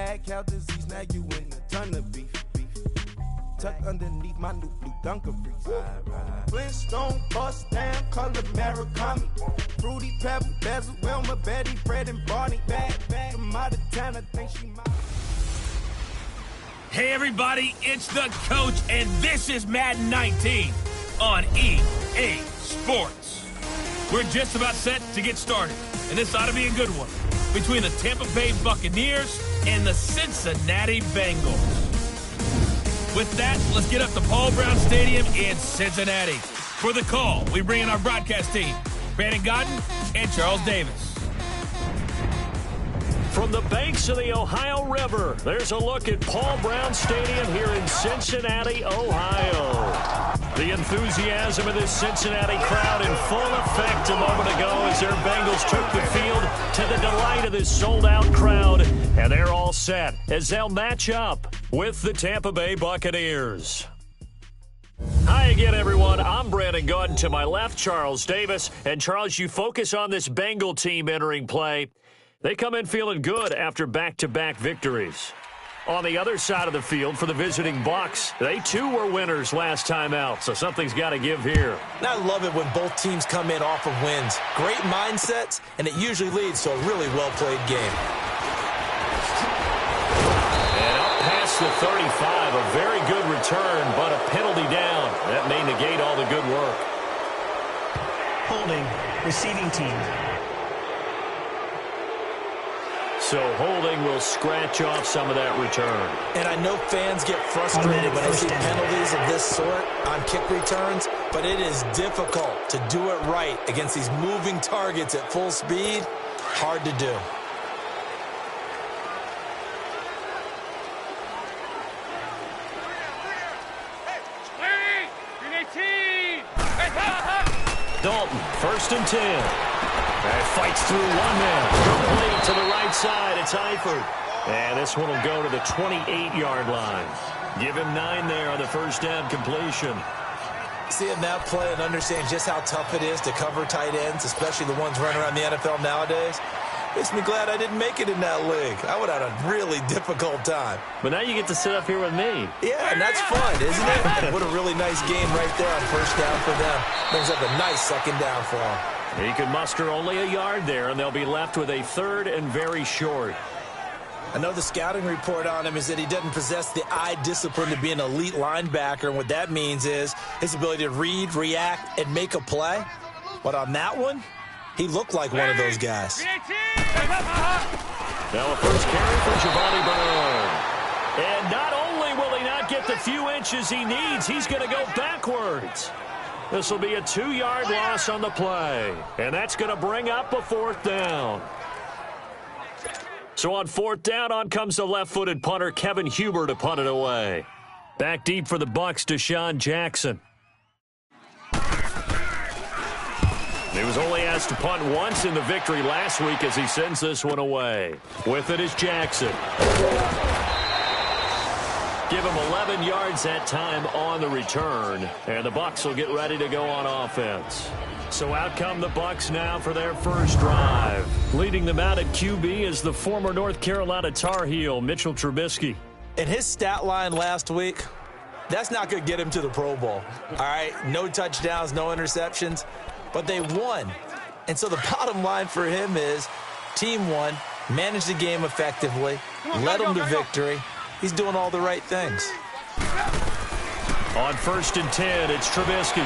mad cow disease, now you in a ton of beef. Tuck underneath my new blue Dunkaroos. Flintstone bust down, color Murakami. Fruity Pebble, Basil, Wilma, Betty, Fred, and Barney. Bad from out of town, I think she might. Hey everybody, it's the coach, and this is Madden 19 on EA Sports. We're just about set to get started, and this ought to be a good one between the Tampa Bay Buccaneers and the Cincinnati Bengals. With that, let's get up to Paul Brown Stadium in Cincinnati. For the call, we bring in our broadcast team, Brandon Godden and Charles Davis. From the banks of the Ohio River, there's a look at Paul Brown Stadium here in Cincinnati, Ohio. The enthusiasm of this Cincinnati crowd in full effect a moment ago as their Bengals took the field to the delight of this sold-out crowd. And they're all set as they'll match up with the Tampa Bay Buccaneers. Hi again, everyone. I'm Brandon Godden. To my left, Charles Davis. And Charles, you focus on this Bengal team entering play. They come in feeling good after back-to-back victories. On the other side of the field for the visiting Bucs, they too were winners last time out, so something's got to give here. And I love it when both teams come in off of wins. Great mindsets, and it usually leads to a really well-played game. And up past the 35, a very good return, but a penalty down. That may negate all the good work. Holding, receiving team. So holding will scratch off some of that return. And I know fans get frustrated when they see penalties of this sort on kick returns, but it is difficult to do it right against these moving targets at full speed. Hard to do. Dalton, 1st and 10. That fights through one man. Complete to the right side. It's Eifert. And this one will go to the 28-yard line. Give him 9 there on the first down completion. Seeing that play and understand just how tough it is to cover tight ends, especially the ones running around the NFL nowadays, makes me glad I didn't make it in that league. I would have had a really difficult time. But now you get to sit up here with me. Yeah, and that's fun, isn't it? And what a really nice game right there on first down for them. Brings up a nice second down for them. He can muster only a yard there, and they'll be left with a 3rd and very short. I know the scouting report on him is that he doesn't possess the eye discipline to be an elite linebacker, and what that means is his ability to read, react, and make a play. But on that one, he looked like one of those guys. Now a first carry for Giovanni Bernard. And not only will he not get the few inches he needs, he's going to go backwards. This will be a 2-yard loss on the play. And that's going to bring up a 4th down. So on 4th down, on comes the left-footed punter, Kevin Huber, to punt it away. Back deep for the Bucs, Deshaun Jackson. He was only asked to punt once in the victory last week as he sends this one away. With it is Jackson. Give him 11 yards that time on the return, and the Bucs will get ready to go on offense. So out come the Bucs now for their first drive. Leading them out at QB is the former North Carolina Tar Heel, Mitchell Trubisky. And his stat line last week, that's not going to get him to the Pro Bowl. All right, no touchdowns, no interceptions, but they won. And so the bottom line for him is team won, managed the game effectively, led them to victory. He's doing all the right things. On 1st and 10, it's Trubisky.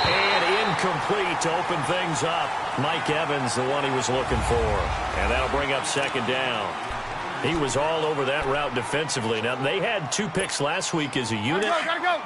And incomplete to open things up. Mike Evans, the one he was looking for. And that'll bring up 2nd down. He was all over that route defensively. Now, they had 2 picks last week as a unit.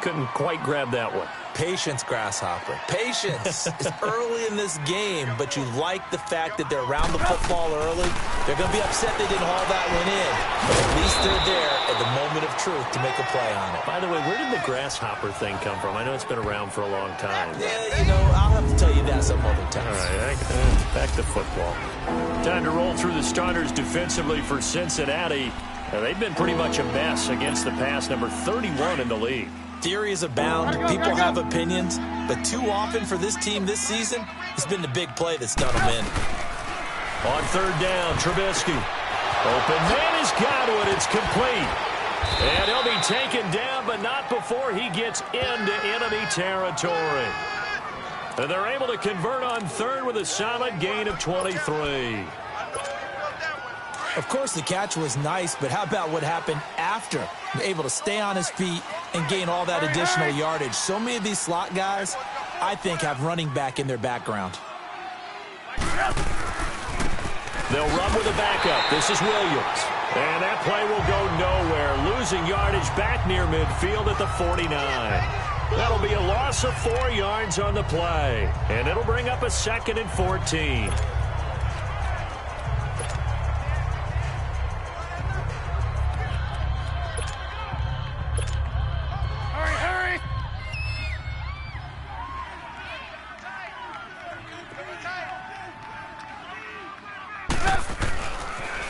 Couldn't quite grab that one. Patience, Grasshopper. Patience is early in this game, but you like the fact that they're around the football early. They're going to be upset they didn't haul that one in, but at least they're there at the moment of truth to make a play on it. By the way, where did the Grasshopper thing come from? I know it's been around for a long time. Yeah, you know, I'll have to tell you that some other time. All right, back to football. Time to roll through the starters defensively for Cincinnati. They've been pretty much a mess against the pass, number 31 in the league. Theories abound. People have opinions. But too often for this team this season, it's been the big play that's done them in. On third down, Trubisky. Open man is Godwin. It's complete. And he'll be taken down, but not before he gets into enemy territory. And they're able to convert on third with a solid gain of 23. Of course, the catch was nice, but how about what happened after? Able to stay on his feet and gain all that additional yardage. So many of these slot guys, I think, have running back in their background. They'll run with a backup. This is Williams. And that play will go nowhere. Losing yardage back near midfield at the 49. That'll be a loss of 4 yards on the play. And it'll bring up a 2nd and 14.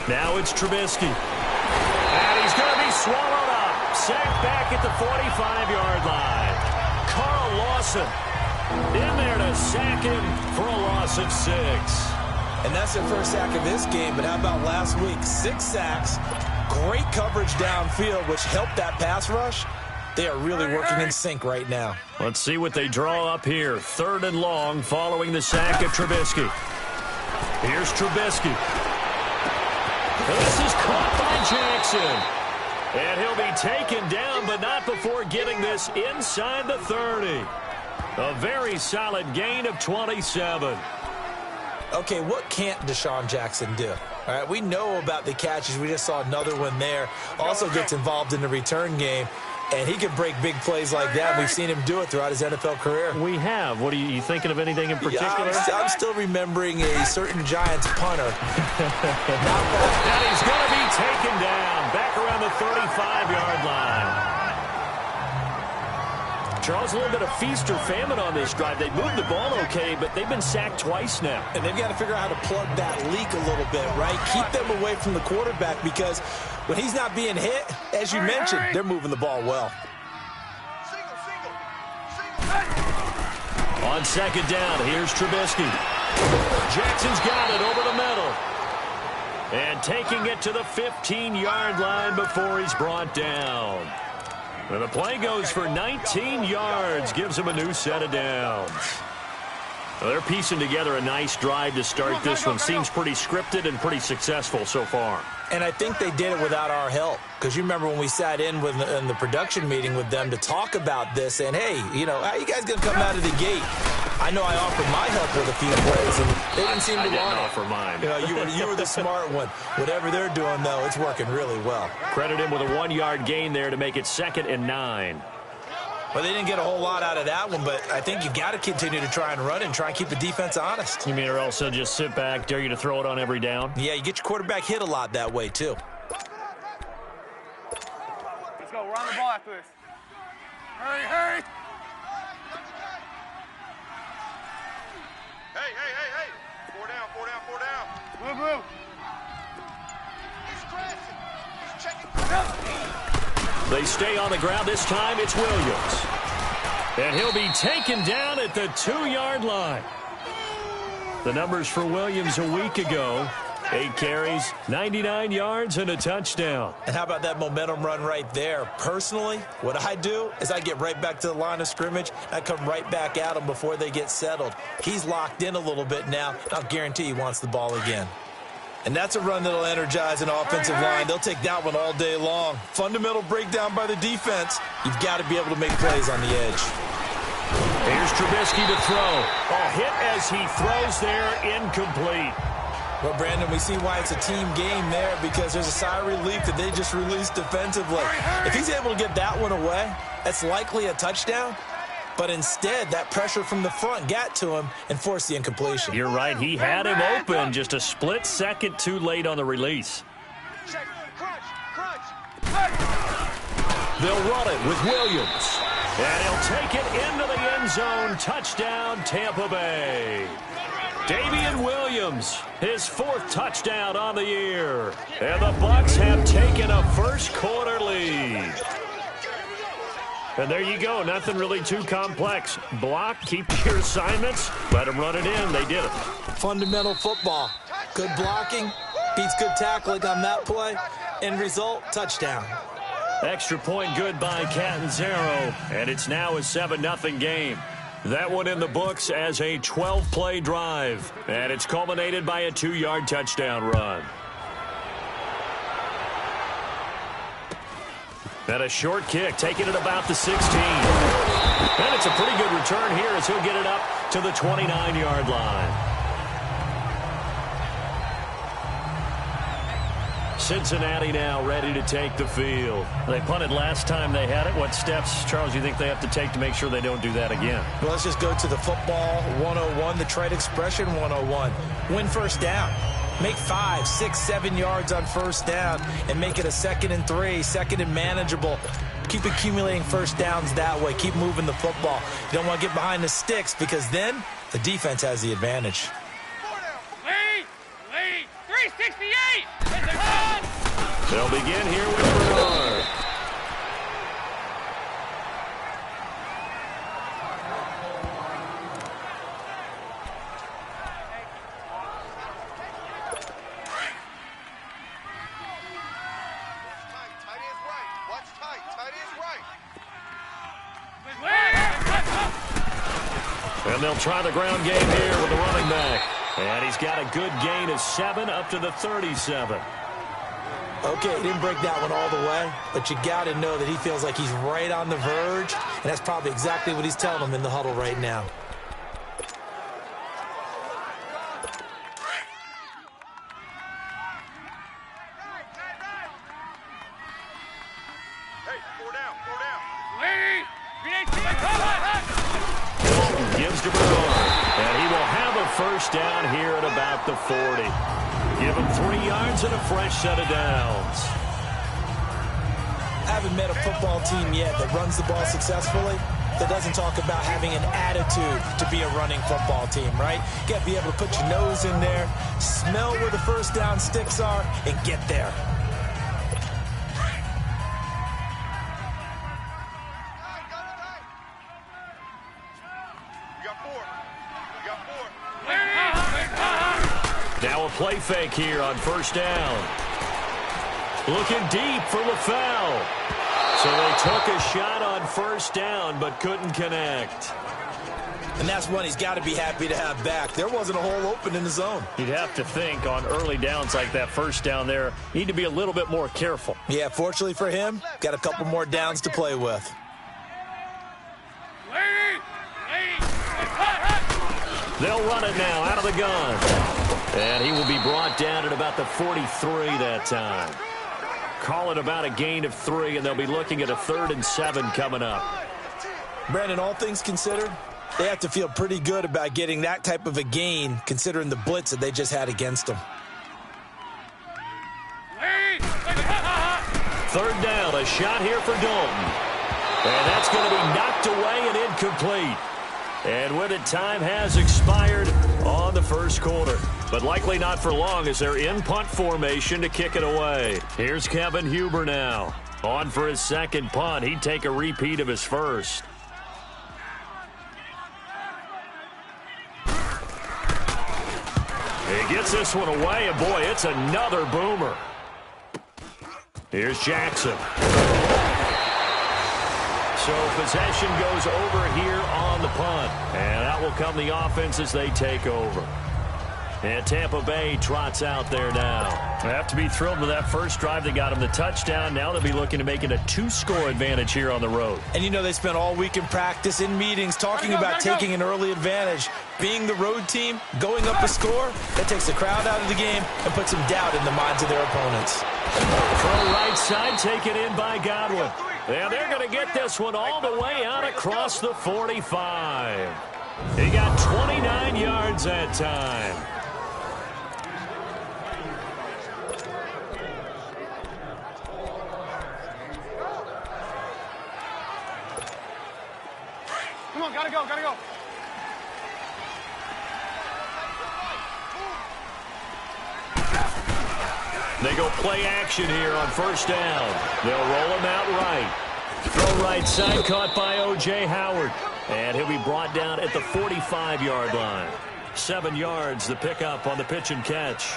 Now it's Trubisky. And he's going to be swallowed up. Sacked back at the 45-yard line. Carl Lawson in there to sack him for a loss of 6. And that's their first sack of this game, but how about last week? 6 sacks, great coverage downfield, which helped that pass rush. They are really working in sync right now. Let's see what they draw up here. 3rd and long following the sack of Trubisky. Here's Trubisky. This is caught by Jackson. And he'll be taken down, but not before getting this inside the 30. A very solid gain of 27. Okay, what can't Deshaun Jackson do? All right, we know about the catches. We just saw another one there. Also gets involved in the return game. And he can break big plays like that. We've seen him do it throughout his NFL career. We have. What are you thinking of anything in particular? Yeah, I'm still remembering a certain Giants punter. And he's going to be taken down back around the 35-yard line. Charles, a little bit of feast or famine on this drive. They moved the ball okay, but they've been sacked twice now. And they've got to figure out how to plug that leak a little bit, right? Keep them away from the quarterback because when he's not being hit, as you mentioned, they're moving the ball well. On 2nd down, here's Trubisky. Jackson's got it over the middle. And taking it to the 15-yard line before he's brought down. And the play goes for 19 yards, gives him a new set of downs. Well, they're piecing together a nice drive to start this one. Seems pretty scripted and pretty successful so far. And I think they did it without our help. Because you remember when we sat in the production meeting with them to talk about this. And, hey, you know, how you guys going to come out of the gate? I know I offered my help with a few plays, and they didn't seem to want it. I didn't offer mine. You know, you were the smart one. Whatever they're doing, though, it's working really well. Credit him with a 1-yard gain there to make it 2nd and 9. Well, they didn't get a whole lot out of that one, but I think you got to continue to try and run and try and keep the defense honest. You mean or else they'll just sit back, dare you to throw it on every down? Yeah, you get your quarterback hit a lot that way, too. Let's go. We're on the ball after this. Hurry, hurry. Hey. 4 down. Blue, blue. He's crashing. He's checking. They stay on the ground. This time it's Williams. And he'll be taken down at the 2-yard line. The numbers for Williams a week ago. 8 carries, 99 yards, and a touchdown. And how about that momentum run right there? Personally, what I do is I get right back to the line of scrimmage. I come right back at him before they get settled. He's locked in a little bit now. I'll guarantee he wants the ball again. And that's a run that'll energize an offensive line. They'll take that one all day long. Fundamental breakdown by the defense. You've got to be able to make plays on the edge. Here's Trubisky to throw. A hit as he throws there, incomplete. Well, Brandon, we see why it's a team game there because there's a sigh of relief that they just released defensively. If he's able to get that one away, that's likely a touchdown. But instead, that pressure from the front got to him and forced the incompletion. You're right. He had him open, just a split second too late on the release. They'll run it with Williams. And he'll take it into the end zone. Touchdown, Tampa Bay. Damian Williams, his 4th touchdown on the year. And the Bucs have taken a first-quarter lead. And there you go. Nothing really too complex. Block, keep your assignments, let them run it in. They did it. Fundamental football. Good blocking, beats good tackling on that play. End result, touchdown. Extra point good by Catanzaro, and it's now a 7-0 game. That one in the books as a 12-play drive, and it's culminated by a 2-yard touchdown run. And a short kick, taking it about the 16. And it's a pretty good return here as he'll get it up to the 29-yard line. Cincinnati now ready to take the field. They punted last time they had it. What steps, Charles, you think they have to take to make sure they don't do that again? Well, let's just go to the football 101, the trade expression 101. Win first down. Make 5, 6, 7 yards on first down and make it a 2nd and 3, 2nd and manageable. Keep accumulating first downs that way. Keep moving the football. You don't want to get behind the sticks because then the defense has the advantage. Lead, 368. They'll begin here with Bernard. Tight end's right. Watch tight. Tight end's right. And they'll try the ground game here with the running back. And he's got a good gain of 7 up to the 37. Okay, he didn't break that one all the way, but you got to know that he feels like he's right on the verge, and that's probably exactly what he's telling him in the huddle right now. Hey, 4 down. Gives to Bernard, and he will have a first down here at about the 40. Give him 3 yards and a fresh set of downs. I haven't met a football team yet that runs the ball successfully that doesn't talk about having an attitude to be a running football team, right? You got to be able to put your nose in there, smell where the first down sticks are, and get there. You got 4. You got 4. Now a play fake here on first down. Looking deep for LaFell. So they took a shot on first down but couldn't connect. And that's one he's got to be happy to have back. There wasn't a hole open in the zone. You'd have to think on early downs like that first down there, need to be a little bit more careful. Yeah, fortunately for him, got a couple more downs to play with. They'll run it now out of the gun. And he will be brought down at about the 43 that time. Call it about a gain of 3, and they'll be looking at a 3rd and 7 coming up. Brandon, all things considered, they have to feel pretty good about getting that type of a gain considering the blitz that they just had against them. 3rd down, a shot here for Dalton. And that's going to be knocked away and incomplete. And with it, time has expired on the first quarter. But likely not for long as they're in punt formation to kick it away. Here's Kevin Huber now. On for his second punt. He'd take a repeat of his first. He gets this one away, and boy, it's another boomer. Here's Jackson. So possession goes over here on the punt. And out will come the offense as they take over. And Tampa Bay trots out there now. They have to be thrilled with that first drive. They got him the touchdown. Now they'll be looking to make it a 2-score advantage here on the road. And you know they spent all week in practice, in meetings, talking about taking an early advantage. Being the road team, going up a score, that takes the crowd out of the game and puts some doubt in the minds of their opponents. From right side, taken in by Godwin. And they're going to get this one all the way out across the 45. He got 29 yards that time. Come on, gotta go. They go play action here on first down. They'll roll him out right. Throw right side, caught by O.J. Howard. And he'll be brought down at the 45-yard line. 7 yards, the pickup on the pitch and catch.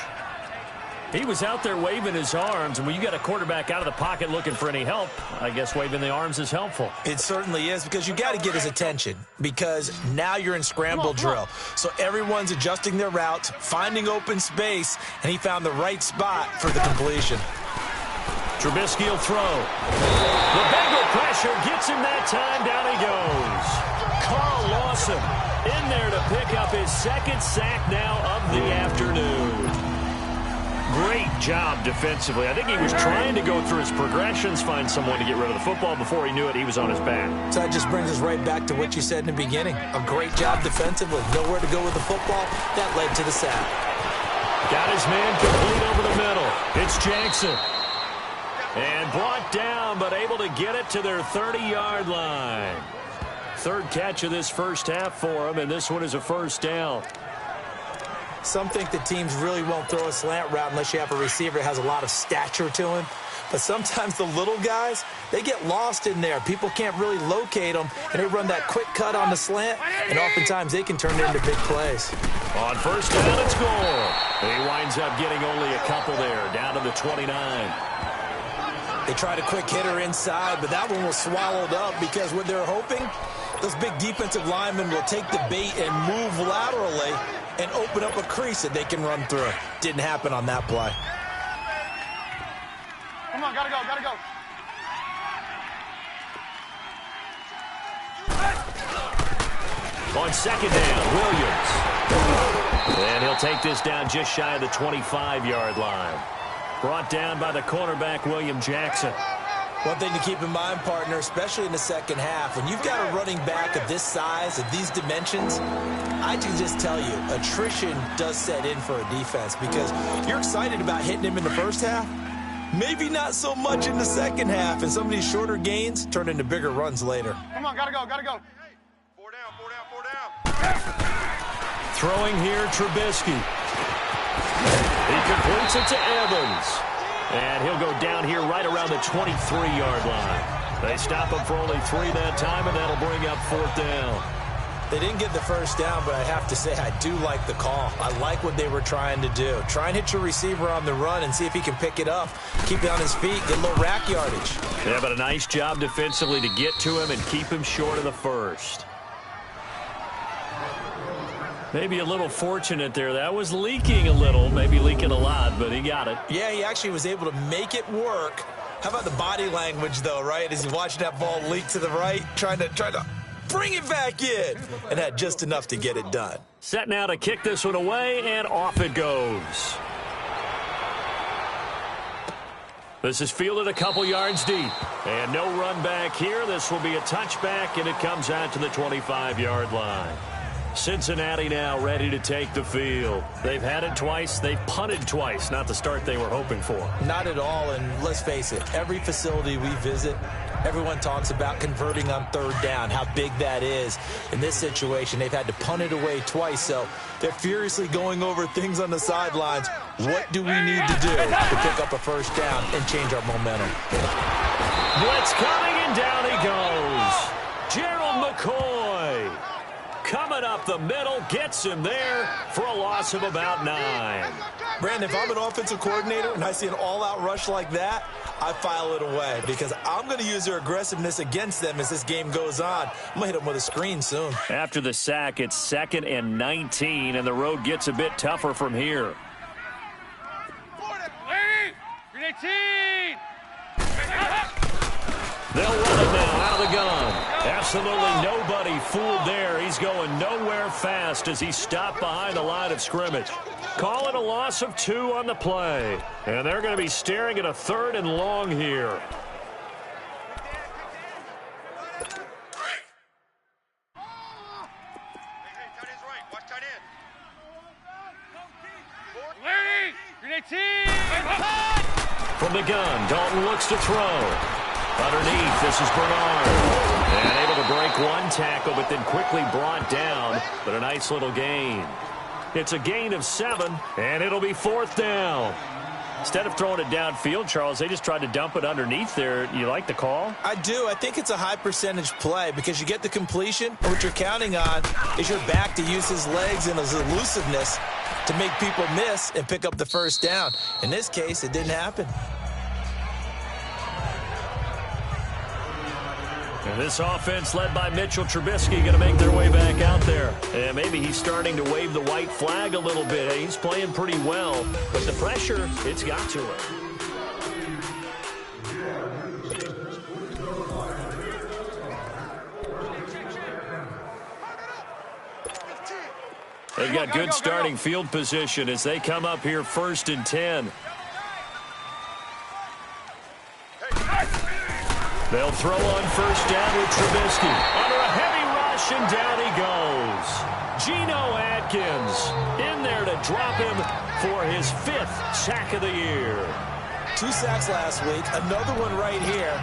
He was out there waving his arms, and when you got a quarterback out of the pocket looking for any help, I guess waving the arms is helpful. It certainly is, because you got to get his attention, because now you're in scramble drill. So everyone's adjusting their routes, finding open space, and he found the right spot for the completion. Trubisky will throw. The Bengal pressure gets him that time. Down he goes. Carl Lawson in there to pick up his second sack now of the afternoon. Great job defensively. I think he was trying to go through his progressions, find someone to get rid of the football. Before he knew it, he was on his back. So that just brings us right back to what you said in the beginning. A great job defensively. Nowhere to go with the football. That led to the sack. Got his man complete over the middle. It's Jackson. And brought down, but able to get it to their 30-yard line. Third catch of this first half for him, and this one is a first down. Some think that teams really won't throw a slant route unless you have a receiver that has a lot of stature to him. But sometimes the little guys, they get lost in there. People can't really locate them, and they run that quick cut on the slant, and oftentimes they can turn it into big plays. On first down, it's Gore. He winds up getting only a couple there, down to the 29. They tried a quick hitter inside, but that one was swallowed up because what they're hoping, those big defensive linemen will take the bait and move laterally and open up a crease that they can run through. Didn't happen on that play. Come on, gotta go, gotta go. On second down, Williams. And he'll take this down just shy of the 25-yard line. Brought down by the cornerback, William Jackson. One thing to keep in mind, partner, especially in the second half, when you've got a running back of this size, of these dimensions, I can just tell you, attrition does set in for a defense because you're excited about hitting him in the first half. Maybe not so much in the second half, and some of these shorter gains turn into bigger runs later. Come on, gotta go, gotta go. Four down, four down, four down. Throwing here, Trubisky. He completes it to Evans. And he'll go down here right around the 23-yard line. They stop him for only 3 that time, and that'll bring up fourth down. They didn't get the first down, but I have to say I do like the call. I like what they were trying to do. Try and hit your receiver on the run and see if he can pick it up, keep it on his feet, get a little rack yardage. Yeah, but a nice job defensively to get to him and keep him short of the first. Maybe a little fortunate there. That was leaking a little, maybe leaking a lot, but he got it. Yeah, he actually was able to make it work. How about the body language, though, right? As he's watching that ball leak to the right, trying to bring it back in, and had just enough to get it done. Set now to kick this one away, and off it goes. This is fielded a couple yards deep. And no run back here. This will be a touchback, and it comes out to the 25-yard line. Cincinnati now ready to take the field. They've had it twice. They've punted twice. Not the start they were hoping for. Not at all, and let's face it, every facility we visit, everyone talks about converting on third down, how big that is. In this situation, they've had to punt it away twice, so they're furiously going over things on the sidelines. What do we need to do to pick up a first down and change our momentum? Blitz coming, and down he goes. Gerald McCoy coming up the middle, gets him there for a loss of about 9. Brandon, if I'm an offensive coordinator and I see an all-out rush like that, I file it away because I'm going to use their aggressiveness against them as this game goes on. I'm going to hit them with a screen soon. After the sack, it's 2nd and 19, and the road gets a bit tougher from here. They'll run it now out of the gun. Absolutely nobody fooled there. He's going nowhere fast as he stopped behind the line of scrimmage. Call it a loss of 2 on the play. And they're going to be staring at a 3rd and long here. From the gun, Dalton looks to throw. Underneath, this is Bernard. And able to break one tackle, but then quickly brought down. But a nice little gain. It's a gain of 7, and it'll be 4th down. Instead of throwing it downfield, Charles, they just tried to dump it underneath there. You like the call? I do. I think it's a high percentage play because you get the completion. What you're counting on is your back to use his legs and his elusiveness to make people miss and pick up the first down. In this case, it didn't happen. And this offense led by Mitchell Trubisky going to make their way back out there. And maybe he's starting to wave the white flag a little bit. He's playing pretty well, but the pressure, it's got to him. They've got good starting field position as they come up here 1st and 10. They'll throw on 1st down with Trubisky. Under a heavy rush, and down he goes. Geno Atkins in there to drop him for his 5th sack of the year. 2 sacks last week, another one right here.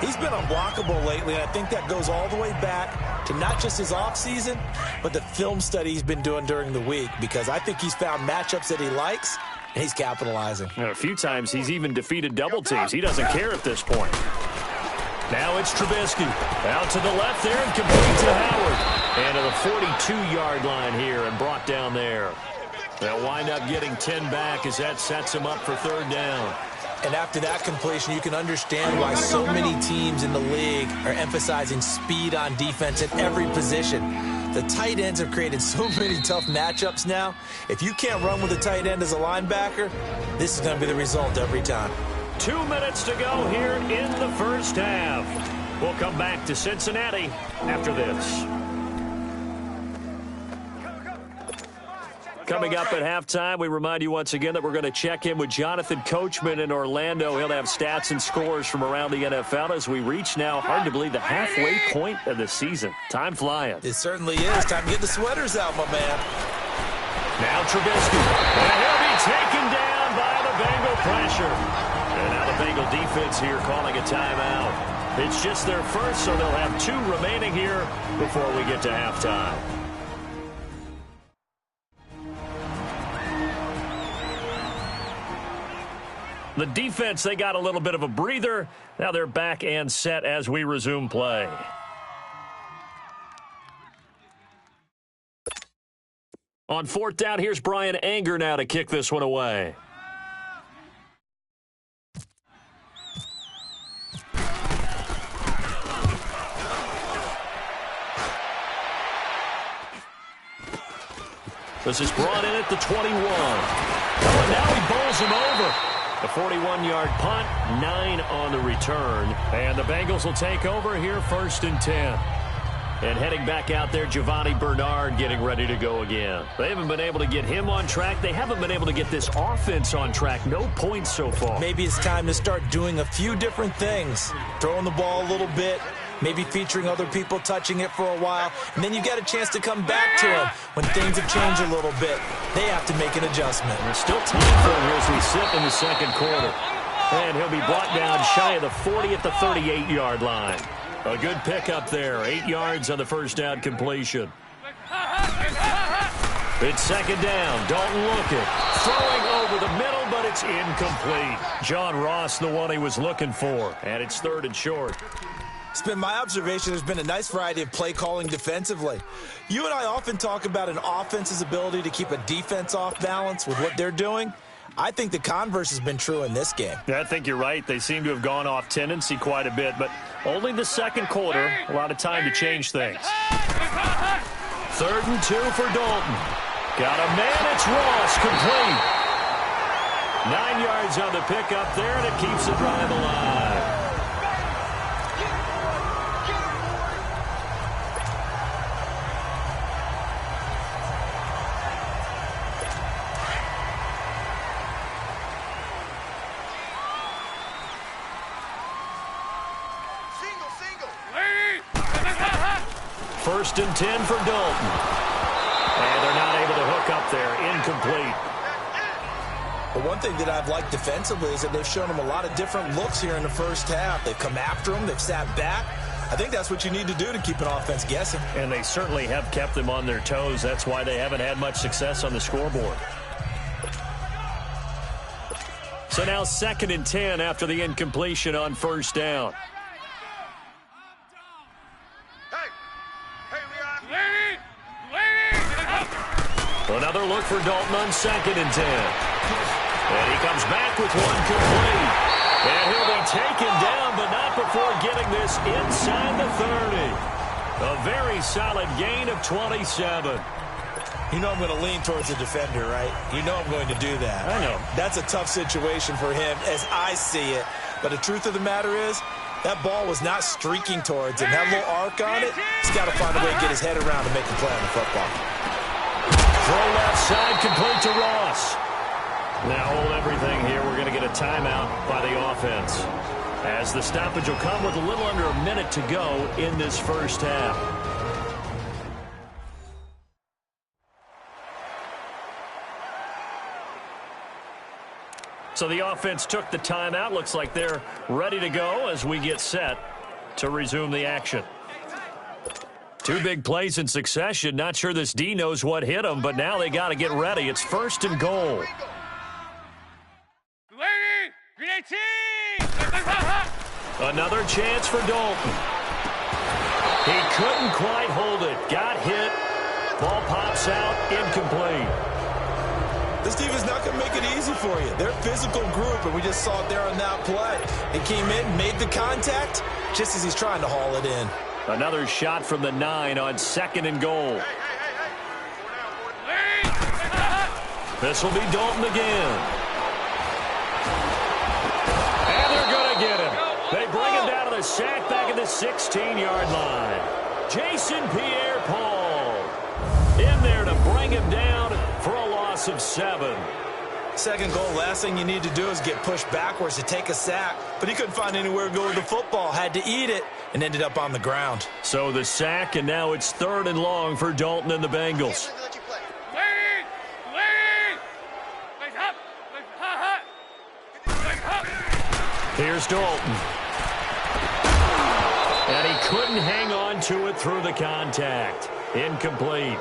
He's been unblockable lately, and I think that goes all the way back to not just his offseason, but the film study he's been doing during the week, because I think he's found matchups that he likes, and he's capitalizing. And a few times he's even defeated double teams. He doesn't care at this point. Now it's Trubisky. Out to the left there and complete to Howard. And to the 42-yard line here and brought down there. They'll wind up getting 10 back as that sets him up for 3rd down. And after that completion, you can understand why so many teams in the league are emphasizing speed on defense at every position. The tight ends have created so many tough matchups now. If you can't run with a tight end as a linebacker, this is going to be the result every time. 2 minutes to go here in the 1st half. We'll come back to Cincinnati after this. Coming up at halftime, we remind you once again that we're going to check in with Jonathan Coachman in Orlando. He'll have stats and scores from around the NFL as we reach now, hard to believe, the halfway point of the season. Time flying. It certainly is. Time to get the sweaters out, my man. Now Trubisky. And he'll be taken down by the Bengal pressure. And now the Bengal defense here calling a timeout. It's just their first, so they'll have 2 remaining here before we get to halftime. The defense, they got a little bit of a breather. Now they're back and set as we resume play. On 4th down, here's Brian Anger now to kick this one away. This is brought in at the 21. And now he bowls him over. A 41-yard punt, 9 on the return. And the Bengals will take over here 1st and 10. And heading back out there, Giovanni Bernard getting ready to go again. They haven't been able to get him on track. They haven't been able to get this offense on track. No points so far. Maybe it's time to start doing a few different things. Throwing the ball a little bit, maybe featuring other people touching it for a while, and then you get a chance to come back to him when things have changed a little bit. They have to make an adjustment. There's still time for him as we sit in the 2nd quarter. And he'll be brought down shy of the 40 at the 38-yard line. A good pickup there. 8 yards on the 1st down completion. It's 2nd down. Dalton looking. Throwing over the middle, but it's incomplete. John Ross, the one he was looking for. And it's 3rd and short. It's been my observation there's been a nice variety of play calling defensively. You and I often talk about an offense's ability to keep a defense off balance with what they're doing. I think the converse has been true in this game. Yeah, I think you're right. They seem to have gone off tendency quite a bit, but only the 2nd quarter, a lot of time to change things. 3rd and 2 for Dalton. Got a man, it's Ross, complete. 9 yards on the pickup there, and it keeps the drive alive. First and 10 for Dalton. And they're not able to hook up there. Incomplete. But one thing that I've liked defensively is that they've shown him a lot of different looks here in the 1st half. They've come after him. They've sat back. I think that's what you need to do to keep an offense guessing. And they certainly have kept them on their toes. That's why they haven't had much success on the scoreboard. So now 2nd and 10 after the incompletion on 1st down. Another look for Dalton on 2nd and 10. And he comes back with one complete. And he'll be taken down, but not before getting this inside the 30. A very solid gain of 27. You know I'm going to lean towards the defender, right? You know I'm going to do that. I know. That's a tough situation for him as I see it. But the truth of the matter is, that ball was not streaking towards him. That little arc on it, he's got to find a way to get his head around and make a play on the football. Throw left side, complete to Ross. Now hold everything here. We're going to get a timeout by the offense, as the stoppage will come with a little under a minute to go in this first half. So the offense took the timeout. Looks like they're ready to go as we get set to resume the action. 2 big plays in succession. Not sure this D knows what hit them, but now they got to get ready. It's 1st and goal. Another chance for Dalton. He couldn't quite hold it. Got hit. Ball pops out. Incomplete. This team is not going to make it easy for you. They're a physical group, and we just saw it there on that play. He came in, made the contact, just as he's trying to haul it in. Another shot from the 9 on 2nd and goal. This will be Dalton again. And they're going to get him. They bring him down to the sack back at the 16-yard line. Jason Pierre-Paul in there to bring him down for a loss of 7. 2nd goal, last thing you need to do is get pushed backwards to take a sack. But he couldn't find anywhere to go with the football. Had to eat it and ended up on the ground. So the sack, and now it's 3rd and long for Dalton and the Bengals. Here's Dalton. And he couldn't hang on to it through the contact. Incomplete.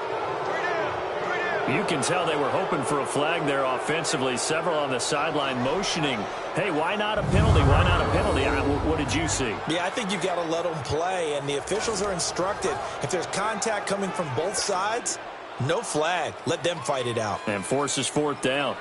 You can tell they were hoping for a flag there offensively. Several on the sideline motioning, hey, why not a penalty? Why not a penalty? What did you see? Yeah, I think you've got to let them play, and the officials are instructed. If there's contact coming from both sides, no flag. Let them fight it out. And forces 4th down.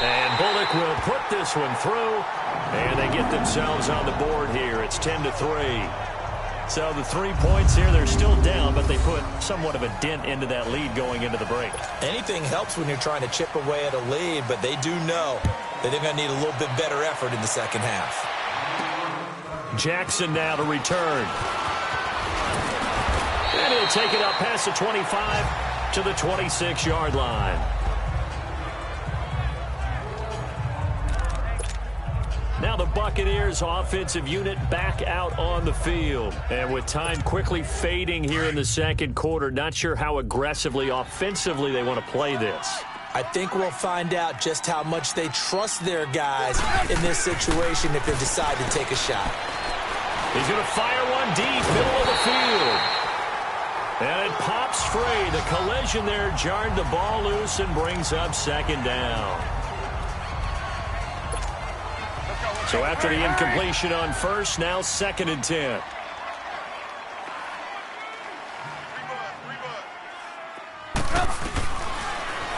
And Bullock will put this one through. And they get themselves on the board here. It's 10-3. So the 3 points here, they're still down, but they put somewhat of a dent into that lead going into the break. Anything helps when you're trying to chip away at a lead, but they do know that they're going to need a little bit better effort in the 2nd half. Jackson now to return. And he'll take it up past the 25 to the 26-yard line. Now the Buccaneers offensive unit back out on the field. And with time quickly fading here in the 2nd quarter, not sure how aggressively offensively they want to play this. I think we'll find out just how much they trust their guys in this situation if they decide to take a shot. He's going to fire one deep, middle of the field. And it pops free. The collision there jarred the ball loose and brings up 2nd down. So after the incompletion on 1st, now 2nd and 10.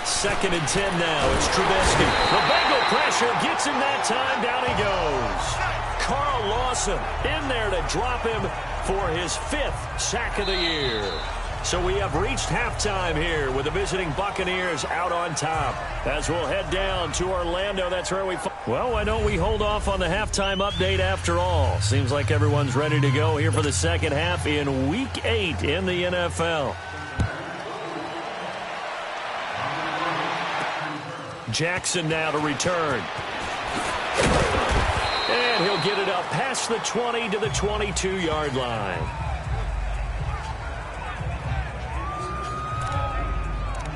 Second and 10 now. It's Trubisky. The Bengal pressure gets him that time. Down he goes. Carl Lawson in there to drop him for his 5th sack of the year. So we have reached halftime here with the visiting Buccaneers out on top. As we'll head down to Orlando, that's where we... Well, why don't we hold off on the halftime update after all? Seems like everyone's ready to go here for the 2nd half in Week 8 in the NFL. Jackson now to return. And he'll get it up past the 20 to the 22-yard line.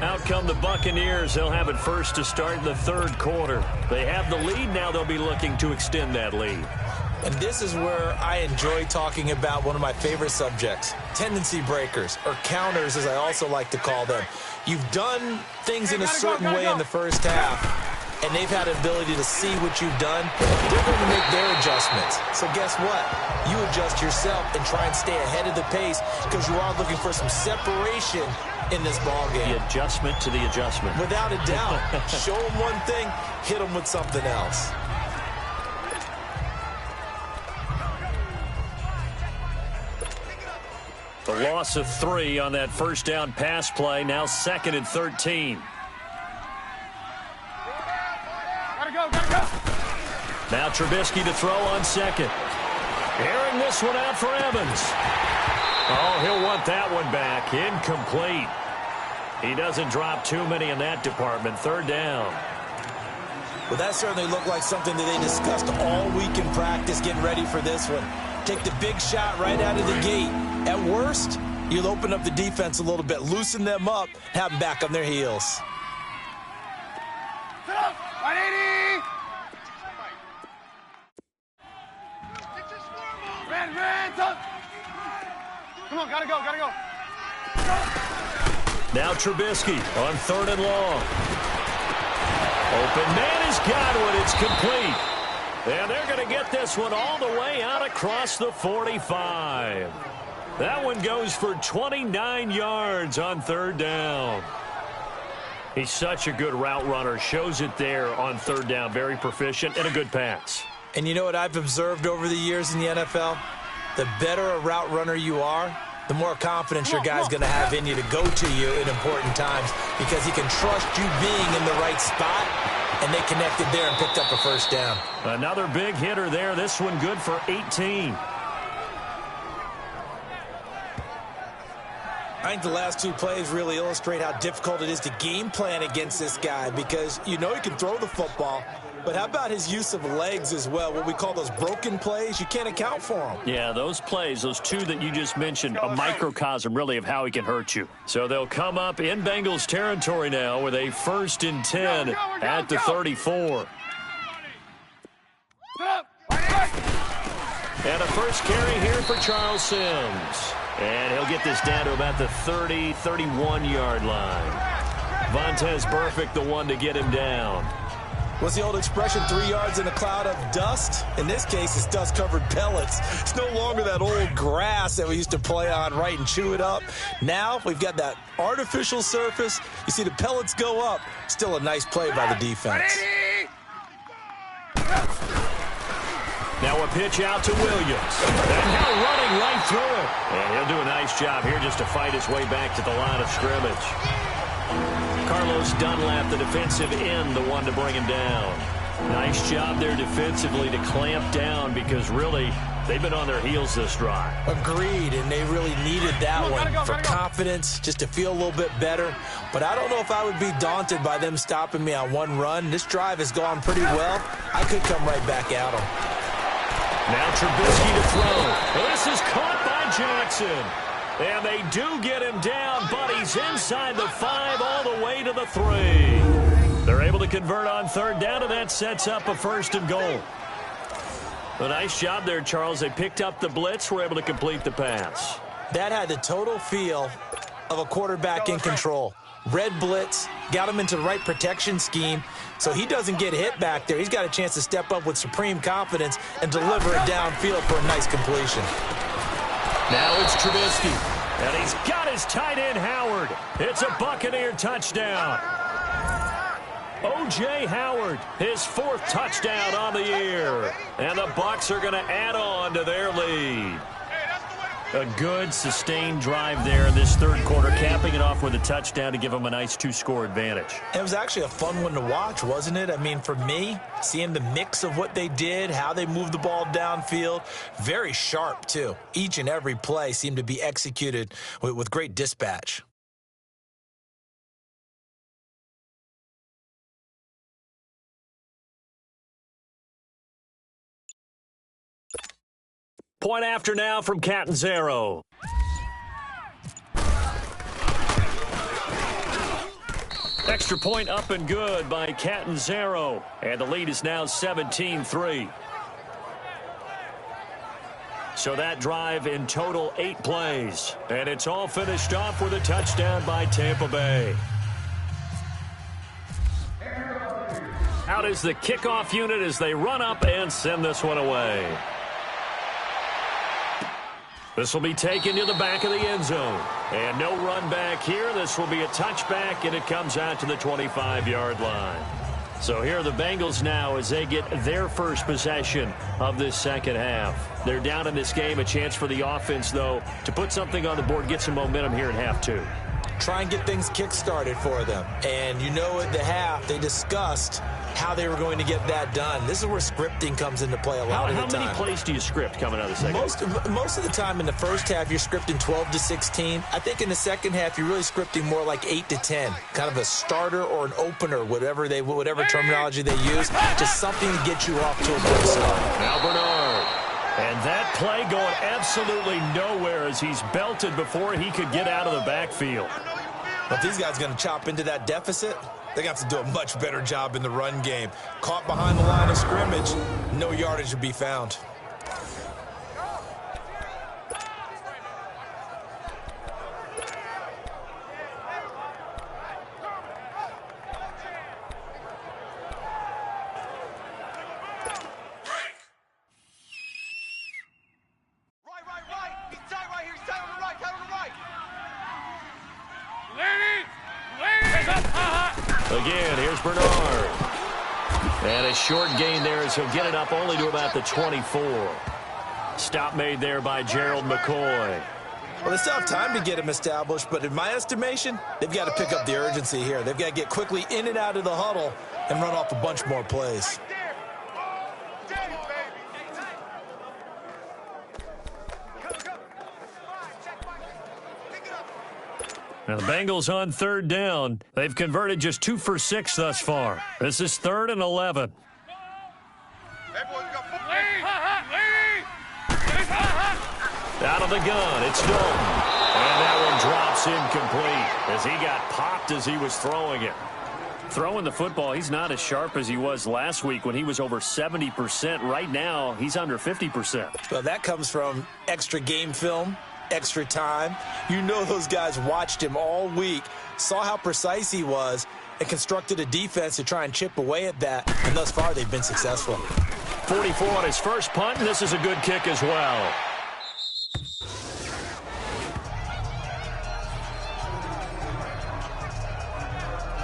Out come the Buccaneers. They'll have it first to start in the 3rd quarter. They have the lead. Now they'll be looking to extend that lead. And this is where I enjoy talking about one of my favorite subjects, tendency breakers, or counters as I also like to call them. You've done things in a certain way in the first half, and they've had an ability to see what you've done. They're going to make their adjustments. So guess what? You adjust yourself and try and stay ahead of the pace because you are looking for some separation in this ballgame. The adjustment to the adjustment. Without a doubt. Show them one thing, hit them with something else. The loss of 3 on that first down pass play. Now 2nd and 13. Gotta go. Now Trubisky to throw on 2nd. Airing this one out for Evans. Oh, he'll want that one back. Incomplete. He doesn't drop too many in that department. 3rd down. Well, that certainly looked like something that they discussed all week in practice getting ready for this one. Take the big shot right out of the gate. At worst, you'll open up the defense a little bit, loosen them up, have them back on their heels. Sit up. 180. Red, up. Come on, gotta go. Now Trubisky on 3rd and long. Open man has got one. It's complete. And they're going to get this one all the way out across the 45. That one goes for 29 yards on 3rd down. He's such a good route runner. Shows it there on 3rd down. Very proficient and a good pass. And you know what I've observed over the years in the NFL? The better a route runner you are, the more confidence your guy's going to have in you to go to you in important times because he can trust you being in the right spot, and they connected there and picked up a 1st down. Another big hitter there. This one good for 18. I think the last 2 plays really illustrate how difficult it is to game plan against this guy because you know he can throw the football, but how about his use of legs as well? What we call those broken plays, you can't account for them. Yeah, those plays, those 2 that you just mentioned, a microcosm really of how he can hurt you. So they'll come up in Bengals territory now with a 1st and 10 at the 34. And a first carry here for Charles Sims. And he'll get this down to about the 30, 31-yard line. Vontaze Burfict, the one to get him down. What's the old expression, 3 yards in a cloud of dust? In this case, it's dust-covered pellets. It's no longer that old grass that we used to play on, right, and chew it up. Now we've got that artificial surface. You see the pellets go up. Still a nice play by the defense. Now a pitch out to Williams. And now running right through it. And he'll do a nice job here just to fight his way back to the line of scrimmage. Carlos Dunlap, the defensive end, the one to bring him down. Nice job there defensively to clamp down because really they've been on their heels this drive. Agreed, and they really needed that one for confidence, just to feel a little bit better. But I don't know if I would be daunted by them stopping me on one run. This drive has gone pretty well. I could come right back at them. Now Trubisky to throw. This is caught by Jackson. And they do get him down, but he's inside the 5 all the way to the 3. They're able to convert on 3rd down, and that sets up a 1st and goal. A nice job there, Charles. They picked up the blitz, were able to complete the pass. That had the total feel of a quarterback in control. Red blitz, got him into the right protection scheme, so he doesn't get hit back there. He's got a chance to step up with supreme confidence and deliver it downfield for a nice completion. Now it's Trubisky, and he's got his tight end Howard. It's a Buccaneer touchdown. O.J. Howard, his 4th touchdown on the year. And the Bucs are going to add on to their lead. A good, sustained drive there in this 3rd quarter, capping it off with a touchdown to give them a nice 2-score advantage. It was actually a fun one to watch, wasn't it? I mean, for me, seeing the mix of what they did, how they moved the ball downfield, very sharp, too. Each and every play seemed to be executed with great dispatch. Point after now from Catanzaro. Extra point up and good by Catanzaro. And the lead is now 17-3. So that drive in total 8 plays. And it's all finished off with a touchdown by Tampa Bay. Out is the kickoff unit as they run up and send this one away. This will be taken to the back of the end zone. And no run back here. This will be a touchback, and it comes out to the 25-yard line. So here are the Bengals now as they get their first possession of this second half. They're down in this game. A chance for the offense, though, to put something on the board, get some momentum here in half two. Try and get things kick-started for them. And you know at the half, they discussed how they were going to get that done. This is where scripting comes into play a lot of the time. How many plays do you script coming out of the second half? Most of the time in the first half, you're scripting 12 to 16. I think in the second half, you're really scripting more like 8 to 10. Kind of a starter or an opener, whatever terminology they use. Just something to get you off to a good start. Now Bernard. And that play going absolutely nowhere as he's belted before he could get out of the backfield. But these guys are going to chop into that deficit. They got to do a much better job in the run game. Caught behind the line of scrimmage, no yardage to be found. Again, here's Bernard. And a short gain there as he'll get it up only to about the 24. Stop made there by Gerald McCoy. Well, they still have time to get him established, but in my estimation, they've got to pick up the urgency here. They've got to get quickly in and out of the huddle and run off a bunch more plays. Now the Bengals on third down. They've converted just 2 for 6 thus far. This is 3rd and 11. Out of the gun, it's Dalton. And that one drops incomplete as he got popped as he was throwing it. Throwing the football, he's not as sharp as he was last week when he was over 70%. Right now, he's under 50%. Well, that comes from extra game film, extra time. You know those guys watched him all week, saw how precise he was, and constructed a defense to try and chip away at that. And thus far, they've been successful. 44 on his first punt, and this is a good kick as well.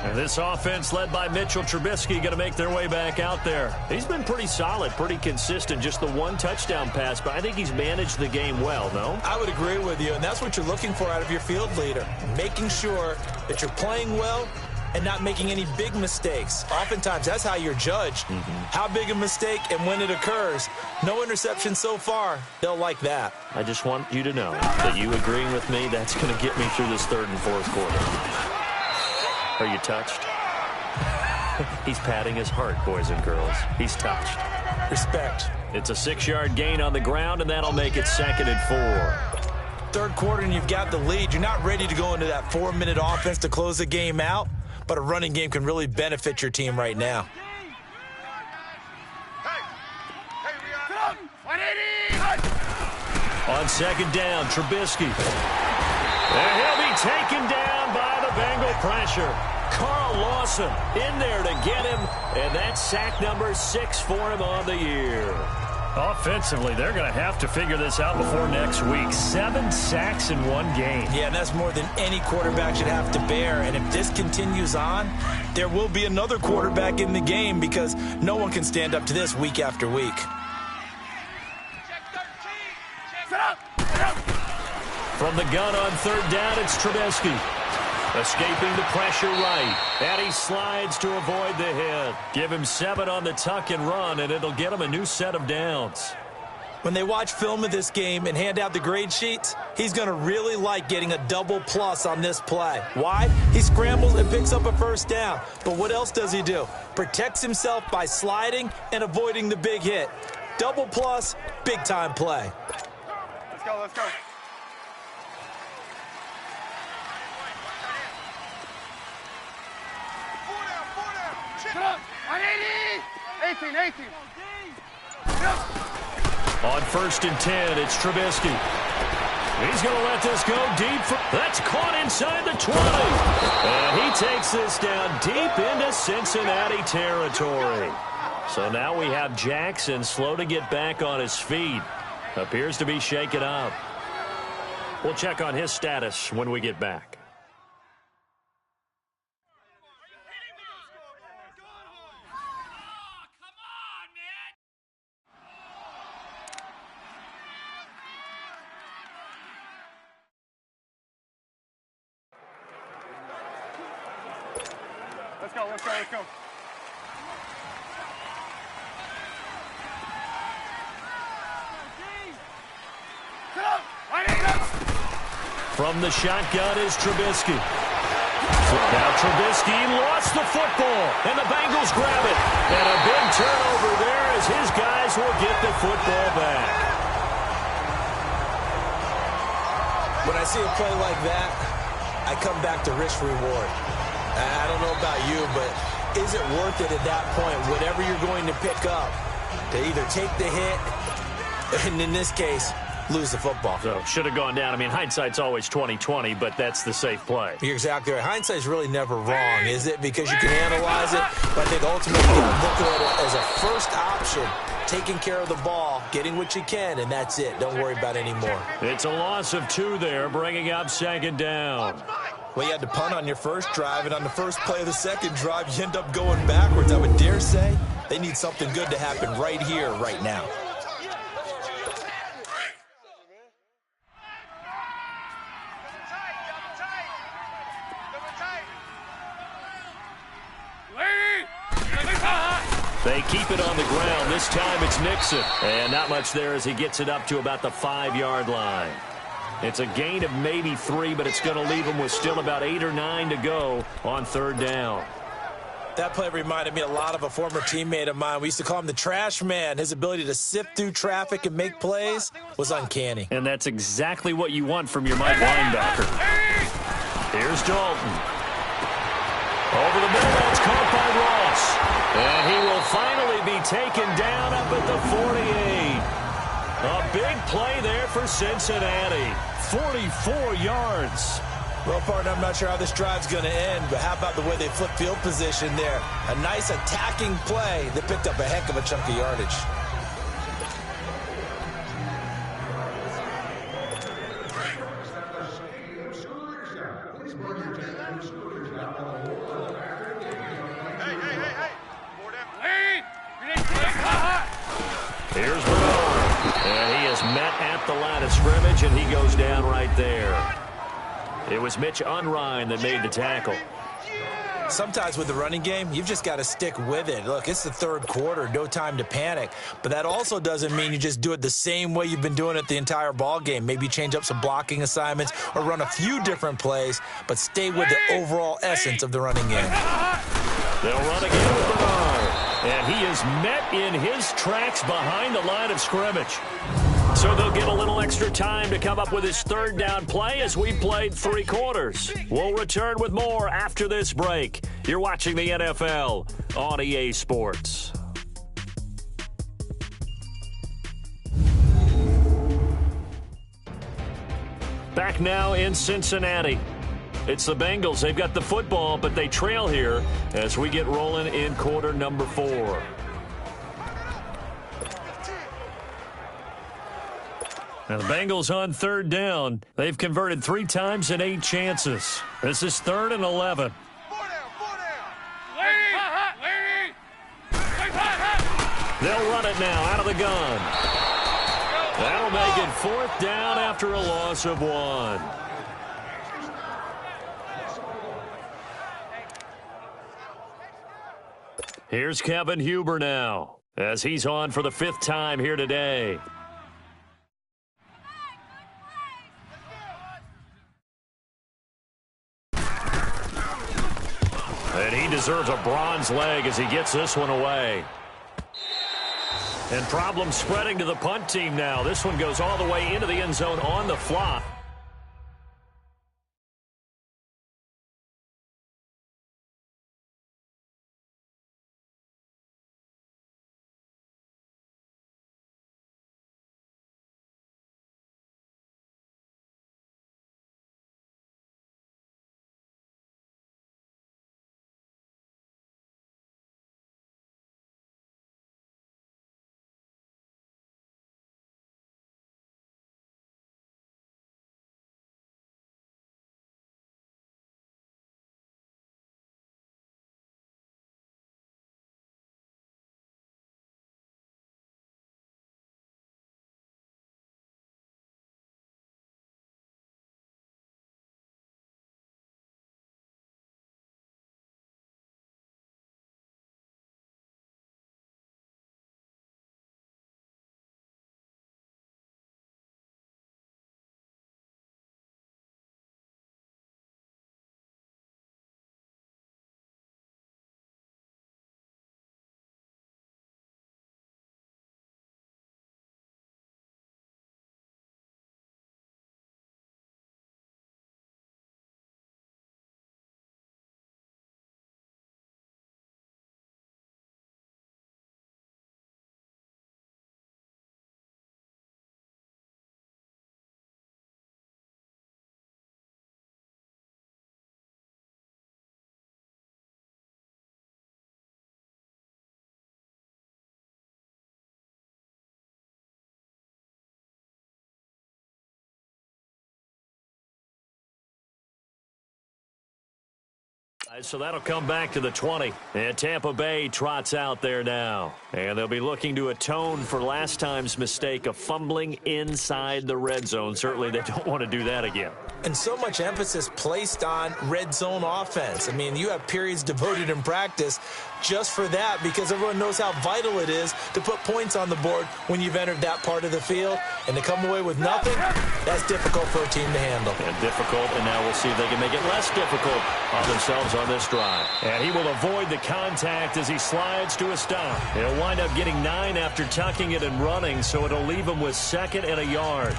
And this offense led by Mitchell Trubisky going to make their way back out there. He's been pretty solid, pretty consistent, just the one touchdown pass, but I think he's managed the game well, no? I would agree with you, and that's what you're looking for out of your field leader, making sure that you're playing well and not making any big mistakes. Oftentimes, that's how you're judged. How big a mistake and when it occurs. No interception so far. They'll like that. I just want you to know that you agreeing with me, that's going to get me through this 3rd and 4th quarter. Are you touched? He's patting his heart, boys and girls. He's touched. Respect. It's a 6-yard gain on the ground, and that'll make it 2nd and 4. 3rd quarter, and you've got the lead. You're not ready to go into that 4-minute offense to close the game out, but a running game can really benefit your team right now. On 2nd down, Trubisky. And he'll be taken down by the Bengal pressure. Carl Lawson in there to get him, and that's sack number 6 for him on the year. Offensively, they're going to have to figure this out before next week. 7 sacks in one game. Yeah, and that's more than any quarterback should have to bear. And if this continues on, there will be another quarterback in the game because no one can stand up to this week after week. From the gun on 3rd down, it's Trubisky. Escaping the pressure right. And he slides to avoid the hit. Give him 7 on the tuck and run, and it'll get him a new set of downs. When they watch film of this game and hand out the grade sheets, he's going to really like getting a double plus on this play. Why? He scrambles and picks up a 1st down. But what else does he do? Protects himself by sliding and avoiding the big hit. Double plus, big-time play. Let's go, let's go. Shut up! 180! 18. On 1st and 10, it's Trubisky. He's going to let this go deep. That's caught inside the 20. And he takes this down deep into Cincinnati territory. So now we have Jackson slow to get back on his feet. Appears to be shaken up. We'll check on his status when we get back. Let's go, let's go, let's go. From the shotgun is Trubisky. Now Trubisky lost the football, and the Bengals grab it. And a big turnover there as his guys will get the football back. When I see a play like that, I come back to risk reward. I don't know about you, but is it worth it at that point, whatever you're going to pick up, to either take the hit, and in this case, lose the football? So, should have gone down. I mean, hindsight's always 20/20, but that's the safe play. You're exactly right. Hindsight's really never wrong, is it? Because you can analyze it, but I think ultimately you got to look at it as a first option, taking care of the ball, getting what you can, and that's it. Don't worry about it anymore. It's a loss of 2 there, bringing up 2nd down. Well, you had to punt on your first drive, and on the first play of the second drive, you end up going backwards. I would dare say they need something good to happen right here, right now. They keep it on the ground. This time it's Nixon. And not much there as he gets it up to about the 5-yard line. It's a gain of maybe 3, but it's going to leave him with still about 8 or 9 to go on 3rd down. That play reminded me a lot of a former teammate of mine. We used to call him the trash man. His ability to sift through traffic and make plays was uncanny. And that's exactly what you want from your Mike linebacker. Here's Dalton. Over the middle, that's caught by Ross. And he will finally be taken down up at the 48. A big play there for Cincinnati. 44 yards. Well, partner, I'm not sure how this drive's going to end, but how about the way they flip field position there? A nice attacking play that picked up a heck of a chunk of yardage. Here's Bernard, and he is met at the line of scrimmage, and he goes down right there. It was Mitch Unrein that made the tackle. Sometimes with the running game, you've just got to stick with it. Look, it's the 3rd quarter, no time to panic. But that also doesn't mean you just do it the same way you've been doing it the entire ball game. Maybe change up some blocking assignments or run a few different plays, but stay with the overall essence of the running game. They'll run again with Bernard, and he is met in his tracks behind the line of scrimmage. So they'll get a little extra time to come up with his 3rd down play as we played 3 quarters. We'll return with more after this break. You're watching the NFL on EA Sports. Back now in Cincinnati. It's the Bengals. They've got the football, but they trail here as we get rolling in quarter number 4. Now the Bengals on 3rd down. They've converted 3 times in 8 chances. This is 3rd and 11. They'll run it now out of the gun. That'll make it 4th down after a loss of 1. Here's Kevin Huber now as he's on for the 5th time here today. And he deserves a bronze leg as he gets this one away. And problems spreading to the punt team now. This one goes all the way into the end zone on the flop. So that'll come back to the 20. And Tampa Bay trots out there now. And they'll be looking to atone for last time's mistake of fumbling inside the red zone. Certainly they don't want to do that again. And so much emphasis placed on red zone offense. I mean, you have periods devoted in practice just for that because everyone knows how vital it is to put points on the board when you've entered that part of the field. And to come away with nothing, that's difficult for a team to handle. And difficult, and now we'll see if they can make it less difficult on themselves on this drive. And he will avoid the contact as he slides to a stop. He'll wind up getting 9 after tucking it and running, so it'll leave him with 2nd and a yard.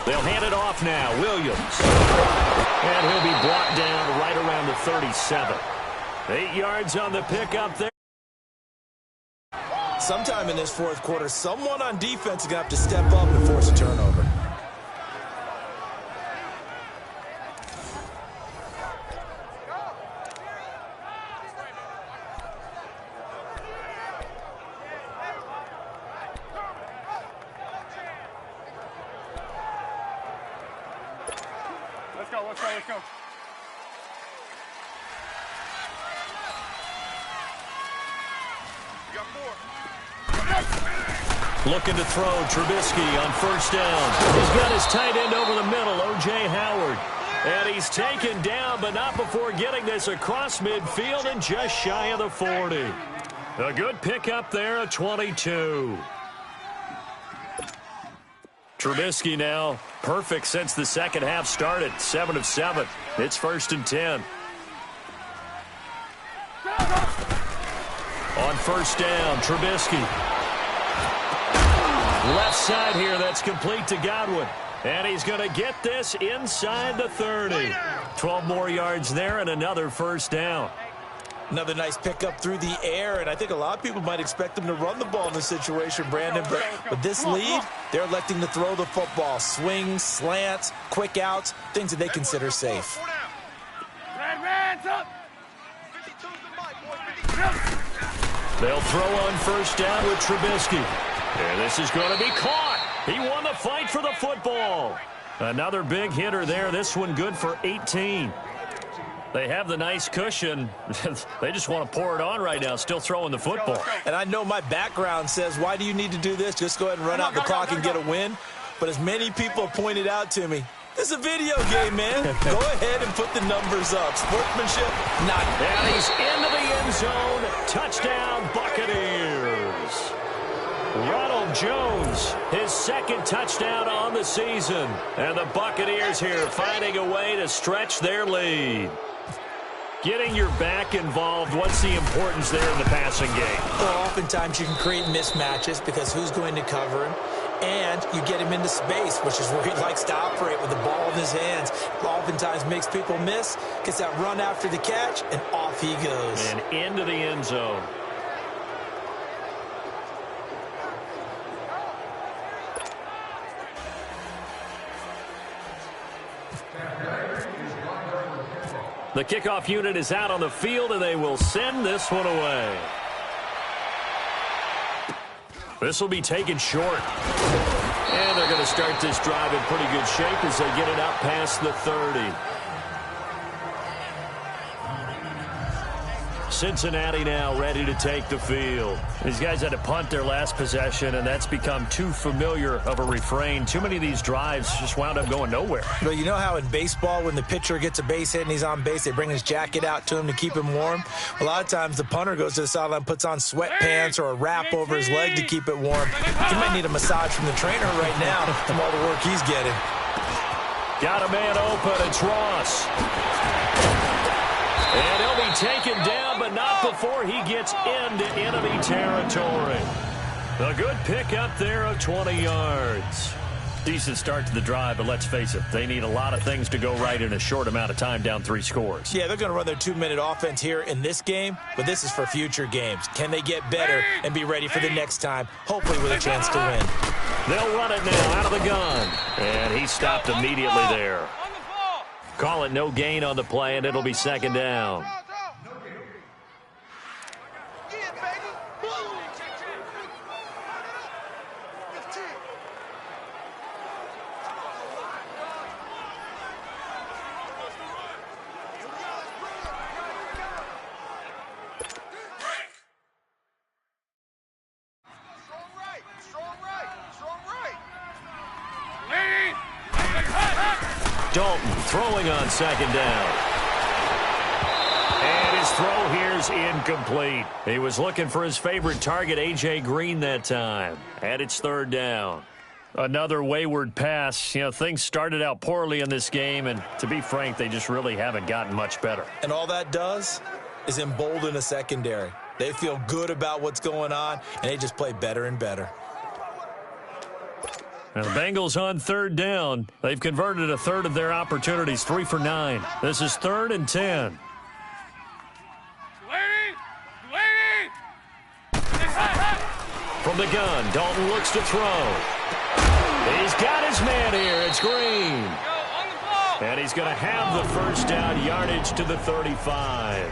They'll hand it off now. Williams. And he'll be brought down right around the 37. 8 yards on the pickup there. Sometime in this fourth quarter, someone on defense is going to have to step up and force a turnover. Let's go. You got 4. Looking to throw Trubisky on first down. He's got his tight end over the middle, O.J. Howard. And he's taken down, but not before getting this across midfield and just shy of the 40. A good pickup there at 22. Trubisky now perfect since the second half started. 7 of 7. It's 1st and 10. On first down, Trubisky. Left side here, that's complete to Godwin. And he's going to get this inside the 30. 12 more yards there and another first down. Another nice pickup through the air, and I think a lot of people might expect them to run the ball in this situation, Brandon. But with this lead, they're electing to throw the football. Swings, slants, quick outs, things that they consider safe. They'll throw on first down with Trubisky. And this is going to be caught. He won the fight for the football. Another big hitter there. This one good for 18. They have the nice cushion. They just want to pour it on right now, still throwing the football. And I know my background says, why do you need to do this? Just go ahead and run out the clock and get a win. But as many people have pointed out to me, this is a video game, man. Go ahead and put the numbers up. Sportsmanship, not. And he's into the end zone. Touchdown, Buccaneers. Ronald Jones, his 2nd touchdown on the season. And the Buccaneers here finding a way to stretch their lead. Getting your back involved, what's the importance there in the passing game? Well, oftentimes you can create mismatches because who's going to cover him? And you get him into space, which is where he likes to operate with the ball in his hands. Oftentimes makes people miss, gets that run after the catch, and off he goes. And into the end zone. The kickoff unit is out on the field, and they will send this one away. This will be taken short. And they're going to start this drive in pretty good shape as they get it out past the 30. Cincinnati now ready to take the field. These guys had to punt their last possession, and that's become too familiar of a refrain. Too many of these drives just wound up going nowhere. But you know how in baseball, when the pitcher gets a base hit and he's on base, they bring his jacket out to him to keep him warm? A lot of times the punter goes to the sideline, puts on sweatpants or a wrap over his leg to keep it warm. He might need a massage from the trainer right now from all the work he's getting. Got a man open. It's Ross. And he'll be taken down, but not before he gets into enemy territory. A good pickup there of 20 yards. Decent start to the drive, but let's face it, they need a lot of things to go right in a short amount of time, down 3 scores. Yeah, they're going to run their 2-minute offense here in this game, but this is for future games. Can they get better and be ready for the next time, hopefully with a chance to win? They'll run it now out of the gun, and he stopped immediately there. Call it no gain on the play, and it'll be second down. Dalton throwing on second down. And his throw here's incomplete. He was looking for his favorite target, A.J. Green, that time. And it's third down. Another wayward pass. You know, things started out poorly in this game, and to be frank, they just really haven't gotten much better. And all that does is embolden a secondary. They feel good about what's going on, and they just play better and better. And the Bengals on third down. They've converted a third of their opportunities, 3 for 9. This is 3rd and 10. From the gun, Dalton looks to throw. He's got his man here. It's Green. And he's going to have the first down, yardage to the 35.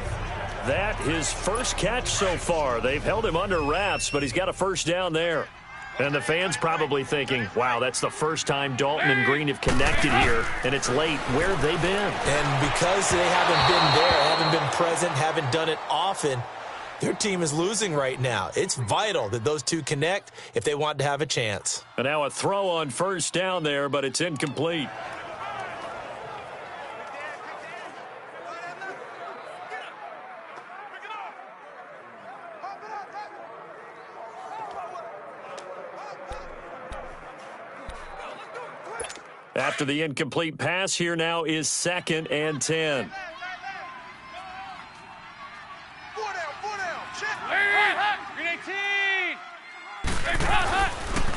That his first catch so far. They've held him under wraps, but he's got a first down there. And the fans probably thinking, wow, that's the first time Dalton and Green have connected here, and it's late. Where have they been? And because they haven't been there, haven't been present, haven't done it often, their team is losing right now. It's vital that those two connect if they want to have a chance. And now a throw on first down there, but it's incomplete. After the incomplete pass, here now is 2nd and 10.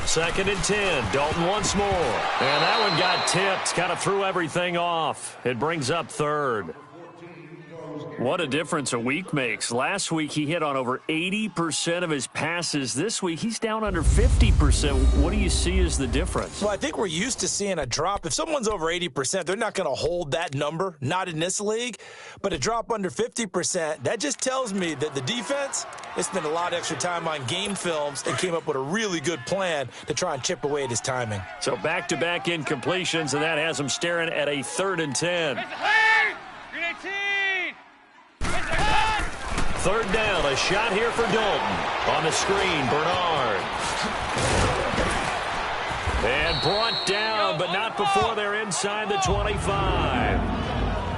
Second and 10. Dalton once more. And that one got tipped. Kind of threw everything off. It brings up 3rd. What a difference a week makes. Last week, he hit on over 80% of his passes. This week, he's down under 50%. What do you see as the difference? Well, I think we're used to seeing a drop. If someone's over 80%, they're not going to hold that number, not in this league. But a drop under 50%, that just tells me that the defense, they spent a lot of extra time on game films and came up with a really good plan to try and chip away at his timing. So back-to-back incompletions, and that has him staring at a 3rd and 10. Third down, a shot here for Dalton. On the screen, Bernard. And brought down, but not before they're inside the 25.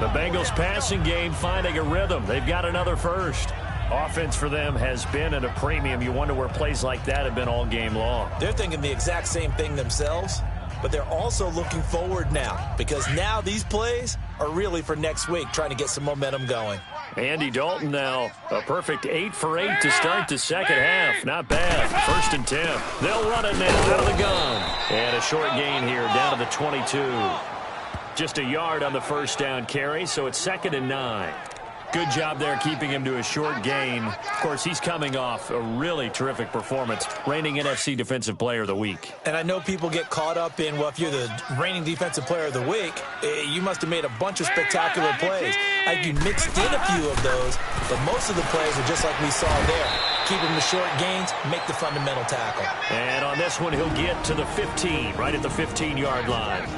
The Bengals passing game finding a rhythm. They've got another first. Offense for them has been at a premium. You wonder where plays like that have been all game long. They're thinking the exact same thing themselves, but they're also looking forward now because now these plays are really for next week, trying to get some momentum going. Andy Dalton now, a perfect 8 for 8 to start the second half. Not bad. 1st and 10. They'll run it now out of the gun. And a short gain here down to the 22. Just a yard on the first down carry, so it's 2nd and 9. Good job there keeping him to a short gain. Of course, he's coming off a really terrific performance, reigning NFC Defensive Player of the Week. And I know people get caught up in, well, if you're the reigning Defensive Player of the Week, you must have made a bunch of spectacular plays. Like you mixed in a few of those, but most of the plays are just like we saw there. Keep them to short gains, make the fundamental tackle. And on this one, he'll get to the 15, right at the 15-yard line.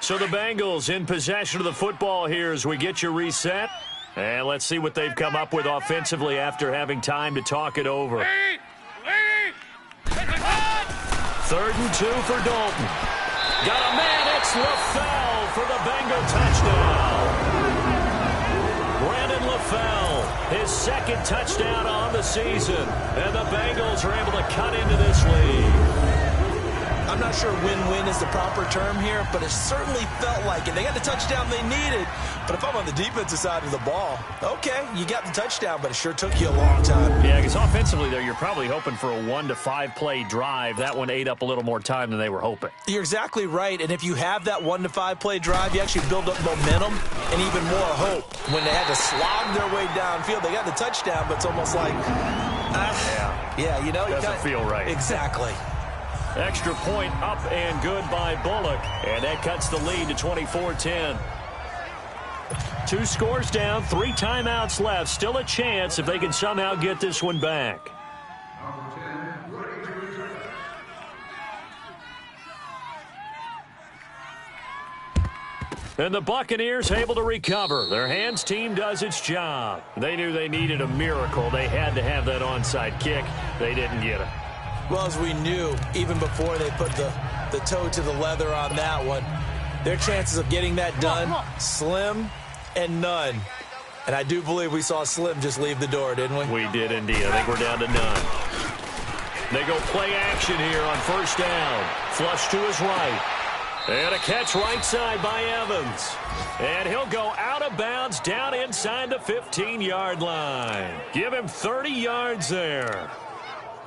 So the Bengals in possession of the football here as we get you reset. And let's see what they've come up with offensively after having time to talk it over. 3rd and 2 for Dalton. Got a man, it's LaFell for the Bengal touchdown. Brandon LaFell, his 2nd touchdown on the season. And the Bengals are able to cut into this lead. I'm not sure win-win is the proper term here, but it certainly felt like it. They got the touchdown they needed, but if I'm on the defensive side of the ball, okay, you got the touchdown, but it sure took you a long time. Yeah, because offensively there, you're probably hoping for a 1 to 5 play drive. That one ate up a little more time than they were hoping. You're exactly right, and if you have that 1 to 5 play drive, you actually build up momentum and even more hope. When they had to slog their way downfield, they got the touchdown, but it's almost like, yeah, you know, doesn't feel right. Exactly. Extra point up and good by Bullock, and that cuts the lead to 24-10. 2 scores down, 3 timeouts left. Still a chance if they can somehow get this one back. And the Buccaneers able to recover. Their hands team does its job. They knew they needed a miracle. They had to have that onside kick. They didn't get it. Well, as we knew, even before they put the toe to the leather on that one, their chances of getting that done, slim and none. And I do believe we saw Slim just leave the door, didn't we? We did indeed. I think we're down to none. They go play action here on first down. Flush to his right. And a catch right side by Evans. And he'll go out of bounds down inside the 15-yard line. Give him 30 yards there.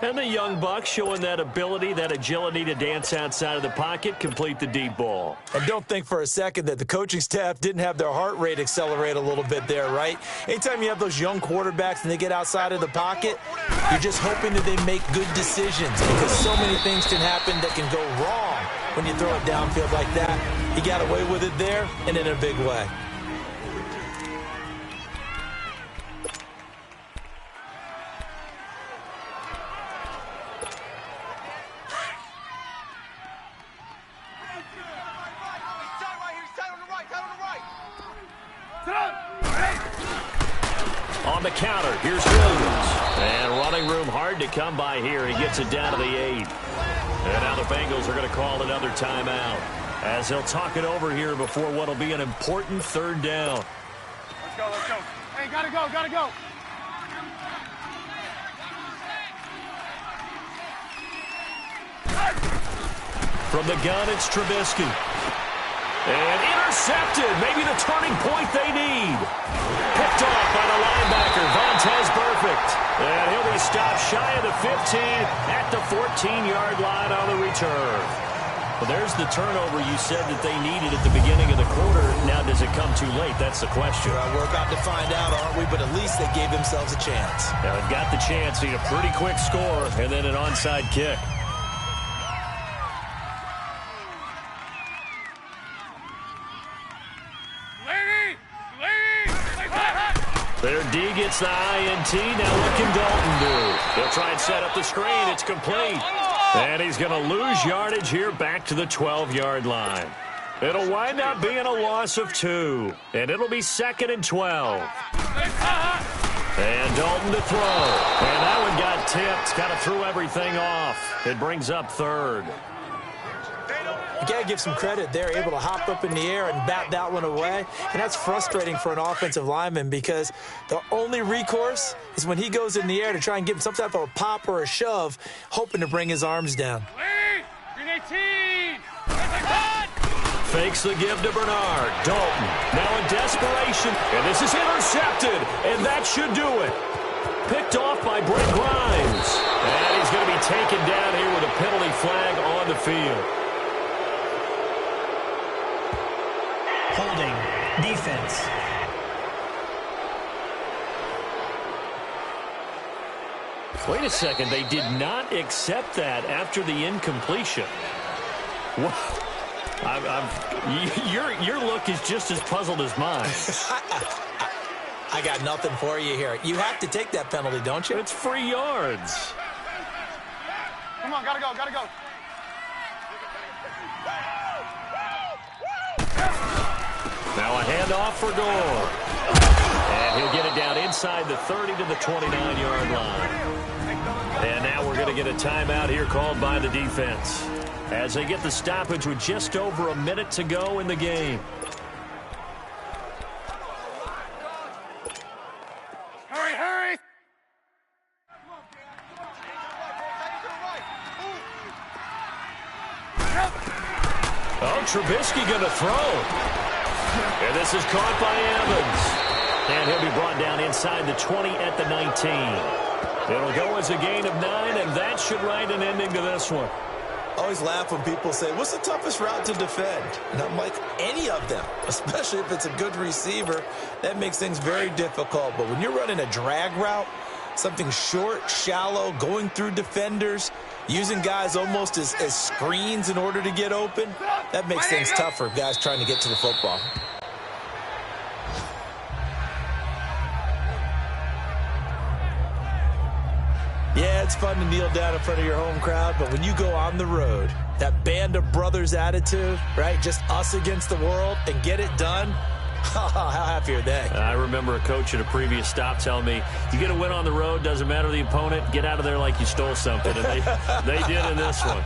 And the young buck showing that ability, that agility to dance outside of the pocket, complete the deep ball. And don't think for a second that the coaching staff didn't have their heart rate accelerate a little bit there, right? Anytime you have those young quarterbacks and they get outside of the pocket, you're just hoping that they make good decisions because so many things can happen that can go wrong when you throw it downfield like that. He got away with it there and in a big way. On the counter, here's Williams. And running room hard to come by here. He gets it down to the 8. And now the Bengals are going to call another timeout as he'll talk it over here before what will be an important third down. Let's go, let's go. Hey, gotta go, gotta go. From the gun, it's Trubisky. And intercepted. Maybe the turning point they need. Picked off by the linebacker, Vontaze Burfict. And he'll be stopped shy of the 15 at the 14-yard line on the return. Well, there's the turnover you said that they needed at the beginning of the quarter. Now, does it come too late? That's the question. Well, we're about to find out, aren't we? But at least they gave themselves a chance. Now, they've got the chance. Need a pretty quick score and then an onside kick. Their D gets the INT. Now what can Dalton do? They'll try and set up the screen. It's complete. And he's going to lose yardage here back to the 12-yard line. It'll wind up being a loss of 2. And it'll be 2nd and 12. And Dalton to throw. And that one got tipped. Kind of threw everything off. It brings up 3rd. You got to give some credit. They're able to hop up in the air and bat that one away. And that's frustrating for an offensive lineman because the only recourse is when he goes in the air to try and give him some type of a pop or a shove, hoping to bring his arms down. Fakes the give to Bernard. Dalton now in desperation. And this is intercepted. And that should do it. Picked off by Brent Grimes. And he's going to be taken down here with a penalty flag on the field. Holding. Defense. Wait a second. They did not accept that after the incompletion. What? Your look is just as puzzled as mine. I got nothing for you here. You have to take that penalty, don't you? It's free yards. Come on, gotta go, gotta go. Now a handoff for Gore. And he'll get it down inside the 30 to the 29-yard line. And now we're going to get a timeout here called by the defense as they get the stoppage with just over a minute to go in the game. Hurry, hurry! Oh, Trubisky going to throw. And this is caught by Evans. And he'll be brought down inside the 20 at the 19. It'll go as a gain of 9, and that should write an ending to this one. I always laugh when people say, what's the toughest route to defend? And I'm like, any of them, especially if it's a good receiver. That makes things very difficult. But when you're running a drag route, something short, shallow, going through defenders, using guys almost as screens in order to get open, that makes things tough for guys trying to get to the football. Yeah, it's fun to kneel down in front of your home crowd, but when you go on the road, that band of brothers attitude, right, just us against the world, and get it done, how happy are they? I remember a coach at a previous stop telling me, you get a win on the road, doesn't matter the opponent, get out of there like you stole something, and they did in this one.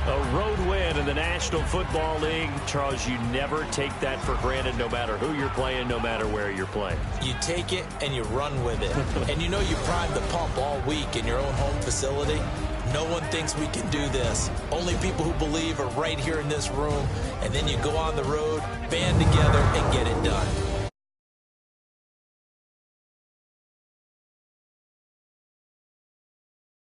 A road win in the National Football League. Charles, you never take that for granted no matter who you're playing, no matter where you're playing. You take it and you run with it. And you know you primed the pump all week in your own home facility. No one thinks we can do this. Only people who believe are right here in this room. And then you go on the road, band together, and get it done.